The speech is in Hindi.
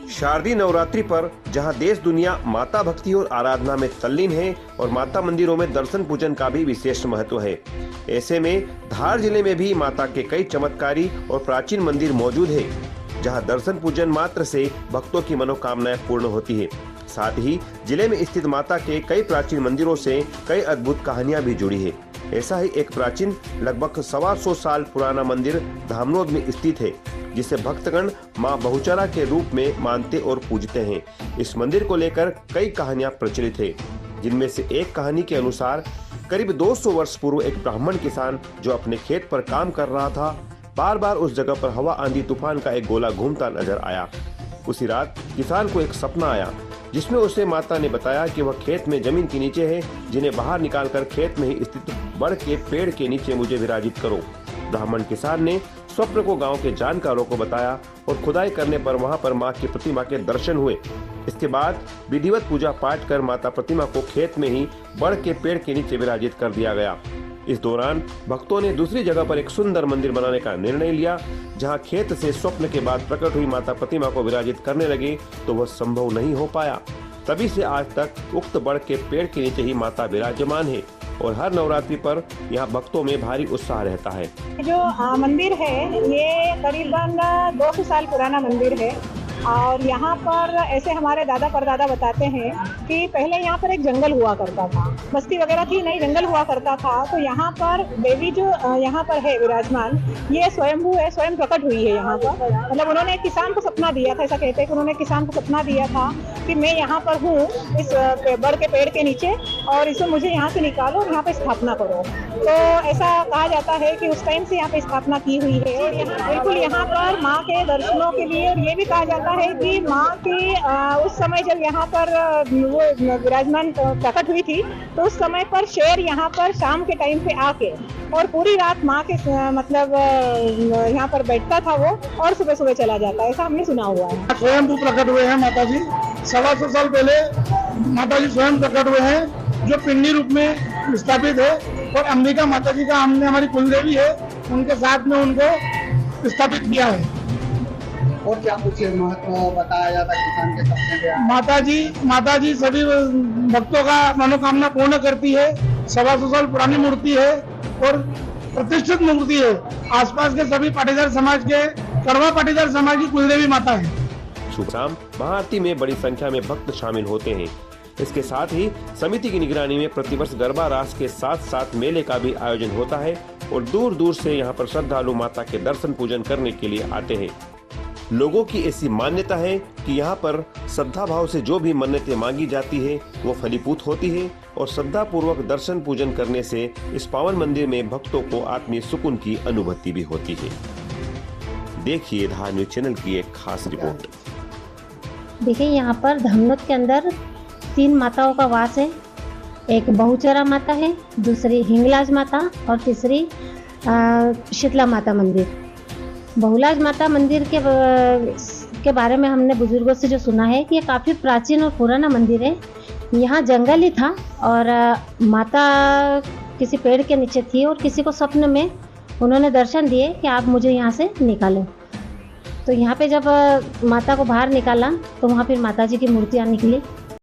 शारदीय नवरात्रि पर जहां देश दुनिया माता भक्ति और आराधना में तल्लीन है और माता मंदिरों में दर्शन पूजन का भी विशेष महत्व है। ऐसे में धार जिले में भी माता के कई चमत्कारी और प्राचीन मंदिर मौजूद है, जहां दर्शन पूजन मात्र से भक्तों की मनोकामनाएं पूर्ण होती है। साथ ही जिले में स्थित माता के कई प्राचीन मंदिरों से कई अद्भुत कहानियां भी जुड़ी है। ऐसा ही एक प्राचीन लगभग 125 साल पुराना मंदिर धामनोद में स्थित है, जिसे भक्तगण मां बहुचरा के रूप में मानते और पूजते हैं। इस मंदिर को लेकर कई कहानियां प्रचलित है, जिनमें से एक कहानी के अनुसार करीब 200 वर्ष पूर्व एक ब्राह्मण किसान जो अपने खेत पर काम कर रहा था, बार बार उस जगह पर हवा आंधी तूफान का एक गोला घूमता नजर आया। उसी रात किसान को एक सपना आया, जिसमें उसे माता ने बताया कि वह खेत में जमीन के नीचे है, जिन्हें बाहर निकालकर खेत में ही स्थित बड़ के पेड़ के नीचे मुझे विराजित करो। ब्राह्मण किसान ने स्वप्न को गांव के जानकारों को बताया और खुदाई करने पर वहां पर मां की प्रतिमा के दर्शन हुए। इसके बाद विधिवत पूजा पाठ कर माता प्रतिमा को खेत में ही बड़ के पेड़ के नीचे विराजित कर दिया गया। इस दौरान भक्तों ने दूसरी जगह पर एक सुंदर मंदिर बनाने का निर्णय लिया, जहां खेत से स्वप्न के बाद प्रकट हुई माता प्रतिमा को विराजित करने लगे तो वह संभव नहीं हो पाया। तभी से आज तक उक्त बड़ के पेड़ के नीचे ही माता विराजमान है और हर नवरात्रि पर यहाँ भक्तों में भारी उत्साह रहता है। जो मंदिर है ये करीबन 200 साल पुराना मंदिर है और यहाँ पर ऐसे हमारे दादा परदादा बताते हैं कि पहले यहाँ पर एक जंगल हुआ करता था, बस्ती वगैरह थी नहीं, जंगल हुआ करता था। तो यहाँ पर देवी जो यहाँ पर है विराजमान, ये स्वयंभू है, स्वयं प्रकट हुई है यहाँ पर। मतलब उन्होंने एक किसान को सपना दिया था, ऐसा कहते हैं कि उन्होंने किसान को सपना दिया था कि मैं यहाँ पर हूँ इस बड़ के पेड़ के नीचे और इसे मुझे यहाँ से निकालो और यहाँ पे स्थापना करो। तो ऐसा कहा जाता है कि उस टाइम से यहाँ पे स्थापना की हुई है और बिल्कुल यहाँ पर माँ के दर्शनों के लिए। और ये भी कहा जाता है कि माँ की उस समय जब यहाँ पर वो विराजमान प्रकट हुई थी तो उस समय पर शेर यहाँ पर शाम के टाइम पे आके और पूरी रात माँ के मतलब यहाँ पर बैठता था वो और सुबह सुबह चला जाता है, ऐसा हमने सुना हुआ है। स्वयं प्रकट हुए हैं माता जी, 125 साल पहले माता जी स्वयं प्रकट हुए हैं, जो पिंडी रूप में स्थापित है। और अंबिका माता जी का हमने हमारी कुलदेवी है, उनके साथ में उनको स्थापित किया है। और क्या कुछ महत्व बताया जाता है किसान के सपने में? माता जी सभी भक्तों का मनोकामना पूर्ण करती है। 125 साल पुरानी मूर्ति है और प्रतिष्ठित मूर्ति है। आसपास के सभी पाटीदार समाज के करवा पाटीदार समाज की कुलदेवी माता है। शुभ शाम महाआरती में बड़ी संख्या में भक्त शामिल होते हैं। इसके साथ ही समिति की निगरानी में प्रतिवर्ष गरबा रास के साथ साथ मेले का भी आयोजन होता है और दूर दूर से यहाँ पर श्रद्धालु माता के दर्शन पूजन करने के लिए आते हैं। लोगों की ऐसी मान्यता है कि यहाँ पर श्रद्धा भाव से जो भी मन्नतें मांगी जाती है वो फलीभूत होती है और श्रद्धा पूर्वक दर्शन पूजन करने से इस पावन मंदिर में भक्तों को आत्मीय सुकून की अनुभूति भी होती है। देखिए धार न्यूज चैनल की एक खास रिपोर्ट। देखिए यहाँ पर धामनोद के अंदर 3 माताओं का वास है। एक बहुचरा माता है, दूसरी हिंगलाज माता और तीसरी शीतला माता मंदिर। बहुलाज माता मंदिर के बारे में हमने बुजुर्गों से जो सुना है कि ये काफ़ी प्राचीन और पुराना मंदिर है। यहाँ जंगल ही था और माता किसी पेड़ के नीचे थी और किसी को स्वप्न में उन्होंने दर्शन दिए कि आप मुझे यहाँ से निकालो। तो यहाँ पे जब माता को बाहर निकाला तो वहाँ फिर माता जी की मूर्तियाँ निकली